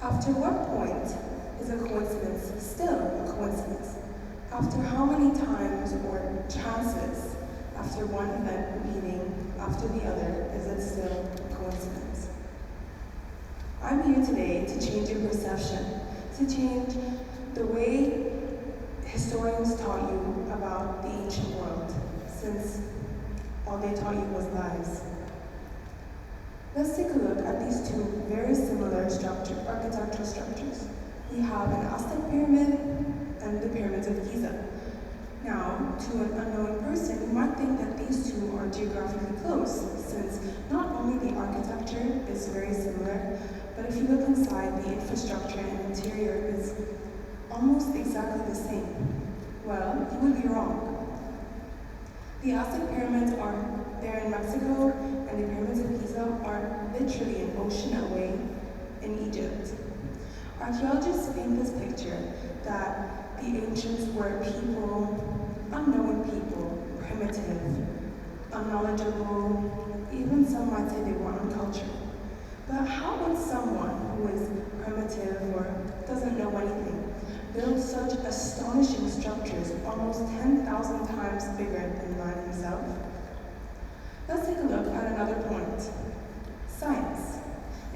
After what point is a coincidence still a coincidence? After how many times or chances after one event repeating after the other is it still a coincidence? I'm here today to change your perception, to change the way historians taught you about the ancient world, since all they taught you was lies. Let's take a look at these two very similar architectural structures. We have an Aztec pyramid and the pyramids of Giza. Now, to an unknowing person, you might think that these two are geographically close, since not only the architecture is very similar, but if you look inside, the infrastructure and interior is almost exactly the same. Well, you would be wrong. The Aztec pyramids are there in Mexico, and the pyramids of Giza are literally an ocean away in Egypt. Archaeologists paint this picture that the ancients were people, unknowing people, primitive, unknowledgeable, even some might say they were uncultured. But how would someone who is primitive or doesn't know anything build such astonishing structures almost 10,000 times bigger than man himself? Let's take a look at another point. Science.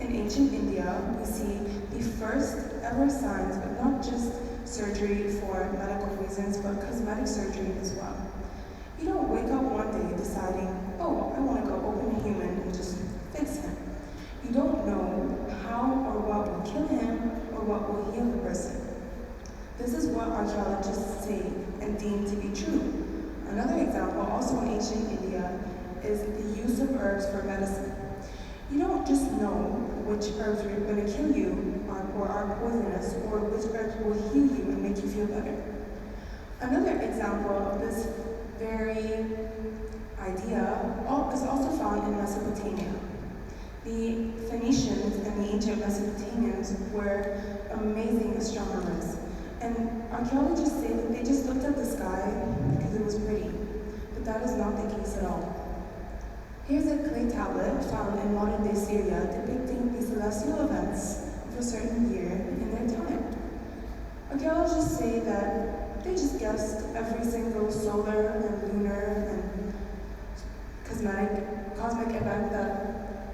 In ancient India, we see the first ever signs of not just surgery for medical reasons, but cosmetic surgery as well. You don't wake up one day deciding, oh, I want to go open a human and just fix him. You don't know how or what will kill him or what will heal the person. This is what archaeologists say and deem to be true. Another example, also in ancient India, is the use of herbs for medicine. You don't just know which herbs are going to kill you or are poisonous, or which herbs will heal you and make you feel better. Another example of this very idea is also found in Mesopotamia. The Phoenicians and the ancient Mesopotamians were amazing astronomers. And archaeologists say that they just looked at the sky because it was pretty, but that is not the case at all. Here's a clay tablet found in modern-day Syria depicting the celestial events of a certain year in their time. Archaeologists say that they just guessed every single solar and lunar and cosmic event that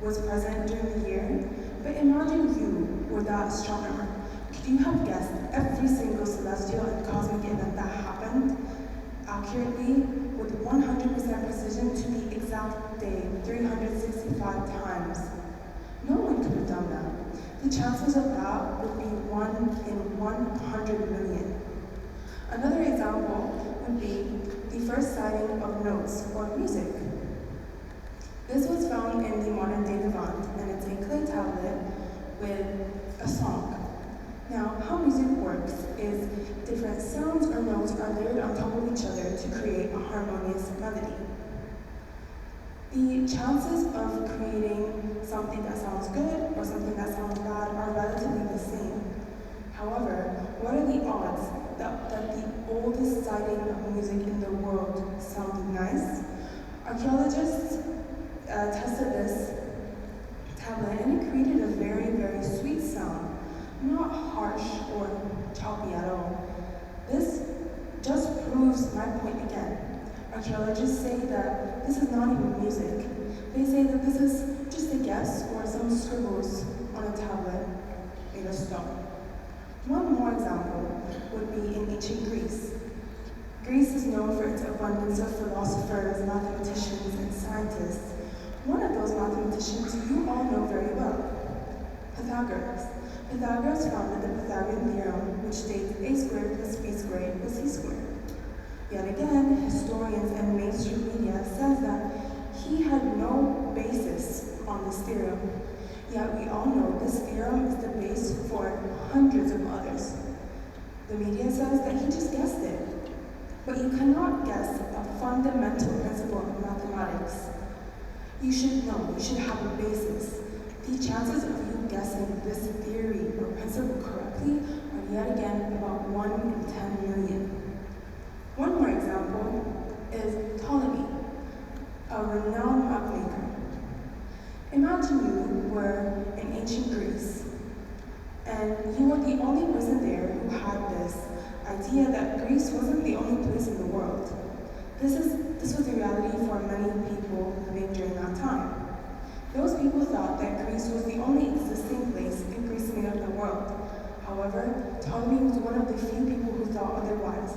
was present during the year. But imagine you were that astronomer. Could you have guessed every single celestial and cosmic event that happened accurately with 100% precision to the exact day, 365 times? No one could have done that. The chances of that would be 1 in 100 million. Another example would be the first sighting of notes or music. This was found in the modern-day Levant, and it's a clay tablet with a song. Now, how music works is different sounds or notes are layered on top of each other to create a harmonious melody. The chances of creating something that sounds good or something that sounds bad are relatively the same. However, what are the odds that the oldest sighting of music in the world sounded nice? Archaeologists tested this tablet and it created a very, very sweet sound. Not harsh or choppy at all. This just proves my point again. Archaeologists say that this is not even music. They say that this is just a guess or some scribbles on a tablet made of stone. One more example would be in ancient Greece. Greece is known for its abundance of philosophers, mathematicians, and scientists. One of those mathematicians you all know very well, Pythagoras. Pythagoras founded the Pythagorean theorem, which states a squared plus b squared plus c squared. Yet again, historians and mainstream media says that he had no basis on this theorem. Yet we all know this theorem is the base for hundreds of others. The media says that he just guessed it. But you cannot guess a fundamental principle of mathematics. You should know, you should have a basis. The chances of you guessing this theory or principle correctly are yet again about 1 in 10 million. One more example is Ptolemy, a renowned mapmaker. Imagine you were in ancient Greece. And you were the only person there who had this idea that Greece wasn't the only place in the world. This was a reality for many people living during that time. Those people thought that Greece was the only existing place in Greece made of the world. However, Ptolemy was one of the few people who thought otherwise.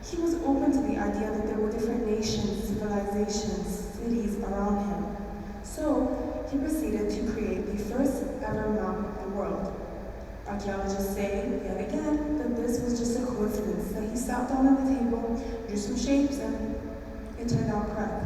He was open to the idea that there were different nations, civilizations, cities around him. So, he proceeded to create the first ever map of the world. Archaeologists say, yet again, that this was just a coincidence, that he sat down at the table, drew some shapes, and it turned out correct.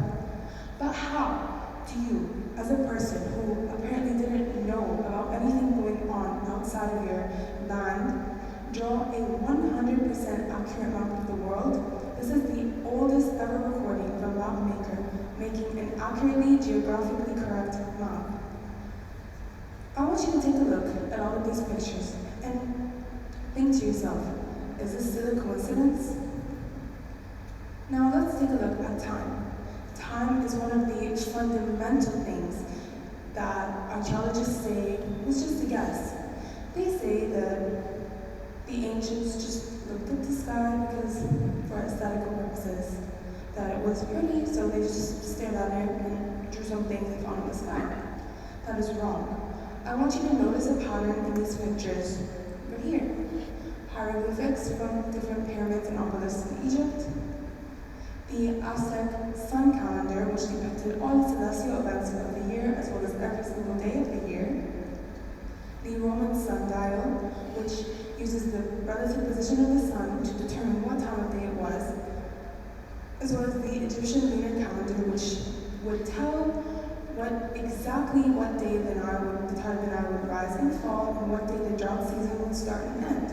But how do you, as a person who apparently didn't know about anything going on outside of your land, draw a 100% accurate map of the world? This is the oldest ever recording of a map maker making an accurately geographically correct map. I want you to take a look at all of these pictures and think to yourself, is this still a coincidence? Now let's take a look at time. Time is one of the fundamental things that archaeologists say was just a guess. They say that the ancients just looked at the sky because, for aesthetical purposes, that it was pretty, so they just stared at it and drew some things they found in the sky. That is wrong. I want you to notice a pattern in these pictures right here. Hieroglyphics from different pyramids and obelisks in Egypt. The Aztec sun calendar, which depicted all the celestial events of the year as well as every single day of the year. The Roman sundial, which uses the relative position of the sun to determine what time of day it was, as well as the Egyptian lunar calendar, which would tell exactly what day the tide of the Nile would rise and fall, and what day the drought season would start and end.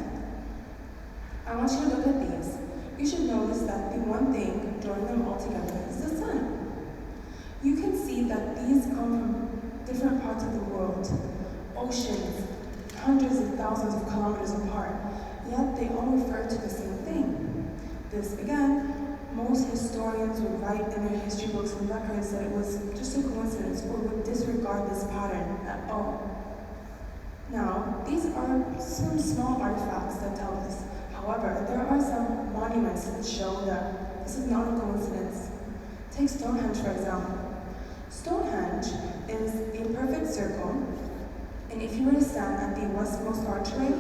I want you to look at these. You should notice that the one thing drawing them all together is the sun. You can see that these come from different parts of the world, oceans, hundreds of thousands of kilometers apart, yet they all refer to the same thing. This, again, most historians would write in their history books and records that it was just a coincidence or would disregard this pattern at all. Now, these are some small artifacts that tell us. However, there are some monuments that show that this is not a coincidence. Take Stonehenge, for example. Stonehenge is a perfect circle, and if you were to stand at the westmost archway,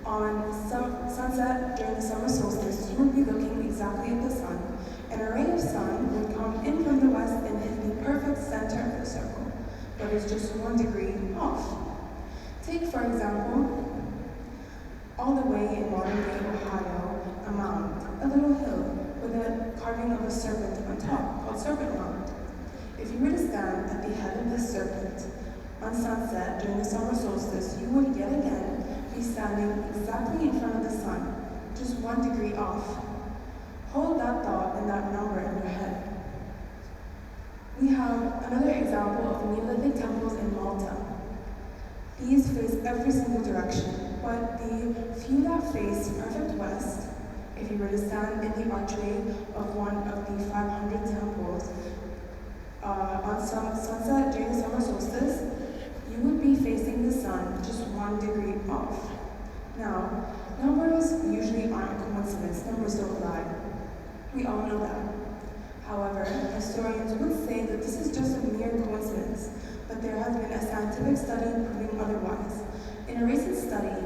on sunset during the summer solstice, you would be looking exactly at the sun, and a ray of sun would come in from the west and hit the perfect center of the circle, but it's just 1 degree off. Take, for example, all the way in modern-day Ohio, a mound, a little hill with a carving of a serpent on top, called Serpent Mound. If you were to stand at the head of this serpent on sunset during the summer solstice, you would yet again be standing exactly in front of the sun, just 1 degree off. Hold that thought and that number in your head. We have another example of Neolithic temples in Malta. These face every single direction, but the few that face perfect west, if you were to stand in the archway of one of the 500 temples on sunset during the summer solstice, you would be facing the sun just 1 degree off. Now, numbers usually aren't a coincidence. Numbers don't lie. We all know that. However, historians would say that this is just a mere coincidence, but there has been a scientific study proving otherwise. In a recent study,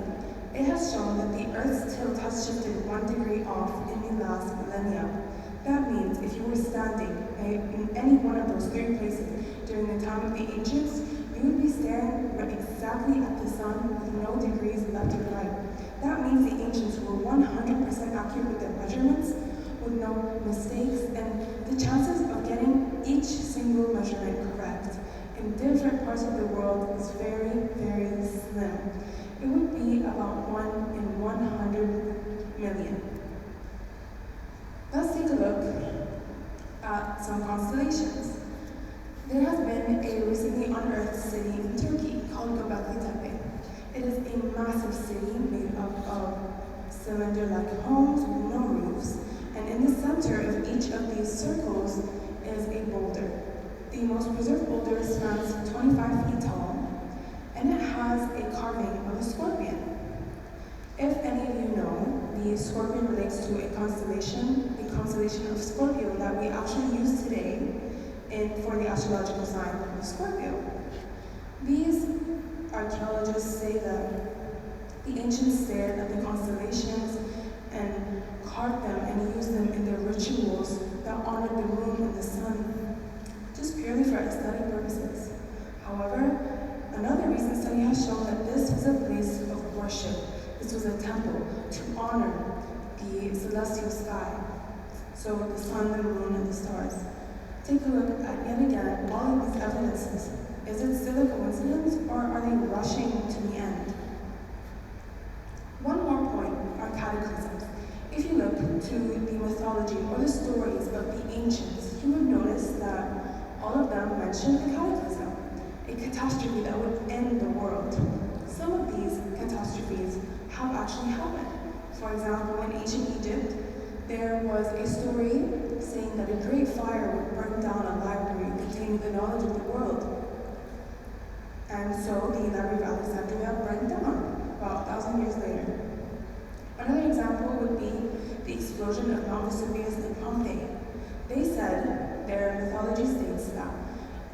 it has shown that the Earth's tilt has shifted 1 degree off in the last millennia. That means if you were standing in any one of those 3 places during the time of the ancients, you would be staring exactly at the sun with no degrees left or right. That means the ancients were 100% accurate with their measurements, with no mistakes, and the chances of getting each single measurement correct in different parts of the world is very, very slim. It would be about 1 in 100 million. Let's take a look at some constellations. There has been a recently unearthed city in Turkey called Göbekli Tepe. It is a massive city made up of cylinder-like homes with no roofs, and in the center of each of these circles is a boulder. The most preserved boulder stands 25 feet tall, and it has a carving of a scorpion. If any of you know, the scorpion relates to a constellation, the constellation of Scorpio that we actually use today for the astrological sign of Scorpio. These archaeologists say that the ancients stared at the constellations and carved them and used them in their rituals that honored the moon and the sun, just purely for aesthetic purposes. However, another recent study has shown that this was a place of worship. This was a temple to honor the celestial sky, so the sun, the moon, and the stars. Take a look at, yet again, all of these evidences. Is it still a coincidence, or are they rushing to the end? One more point are cataclysms. If you look to the mythology or the stories of the ancients, you would notice that all of them mention a cataclysm, a catastrophe that would end the world. Some of these catastrophes have actually happened. For example, in ancient Egypt, there was a story saying that a great fire would burn down a library containing the knowledge of the world. And so the Library of Alexandria burned down about 1,000 years later. Another example would be the explosion of Mount Vesuvius in Pompeii. They said, their mythology states that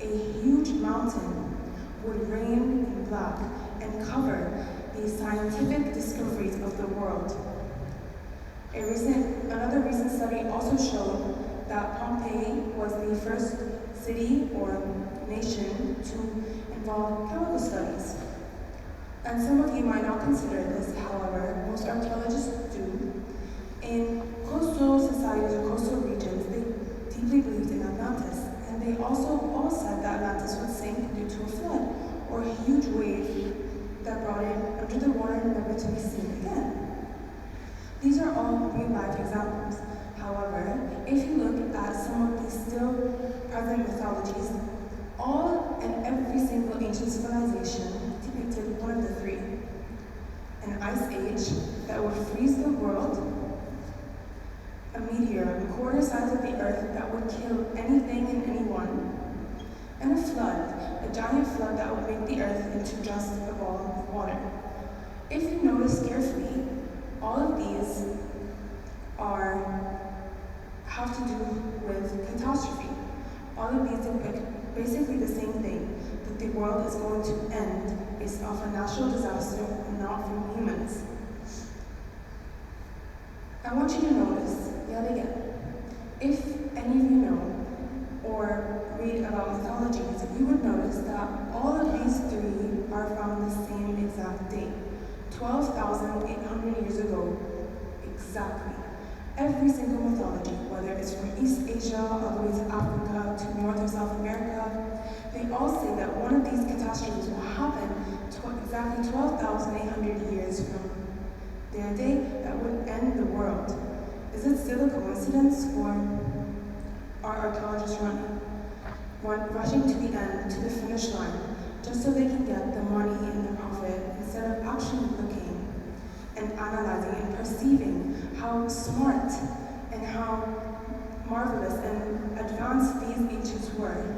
a huge mountain would rain in black and cover the scientific discoveries of the world. Another recent study also showed that Pompeii was the first city or nation to involve chemical studies. And some of you might not consider this, however, most archaeologists do. In coastal societies or coastal regions, they deeply believed in Atlantis, and they also all said that Atlantis would sink due to a flood or a huge wave that brought it under the water and never to be seen again. These are all real-life examples. However, if you look at some of these still present mythologies, all and every single ancient civilization depicted one of the three. An ice age that would freeze the world, a meteor a quarter size of the earth that would kill anything and anyone, and a flood, a giant flood that would make the earth into just a ball of water. If you notice carefully, all of these have to do with catastrophe. All of these depict basically the same thing, that the world is going to end based off a natural disaster and not from humans. I want you to notice, yet again, if any of you know or read about mythologies, you would notice that all of these three are from the same exact date, 12,800 years ago, exactly. Every single mythology, whether it's from East Asia all the way to Africa to North or South America, they all say that one of these catastrophes will happen exactly 12,800 years from their day that would end the world. Is it still a coincidence, or are archaeologists rushing to the end, to the finish line, just so they can get the money and the profit, instead of actually looking and analyzing and perceiving how smart and how marvelous and advanced these ancients were?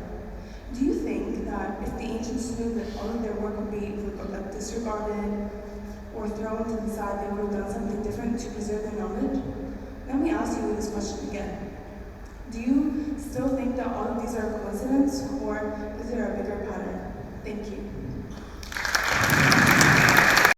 Do you think that if the ancients knew that all of their work would be disregarded or thrown to the side, they would have done something different to preserve their knowledge? Let me ask you this question again. Do you still think that all of these are a coincidence, or is there a bigger pattern? Thank you.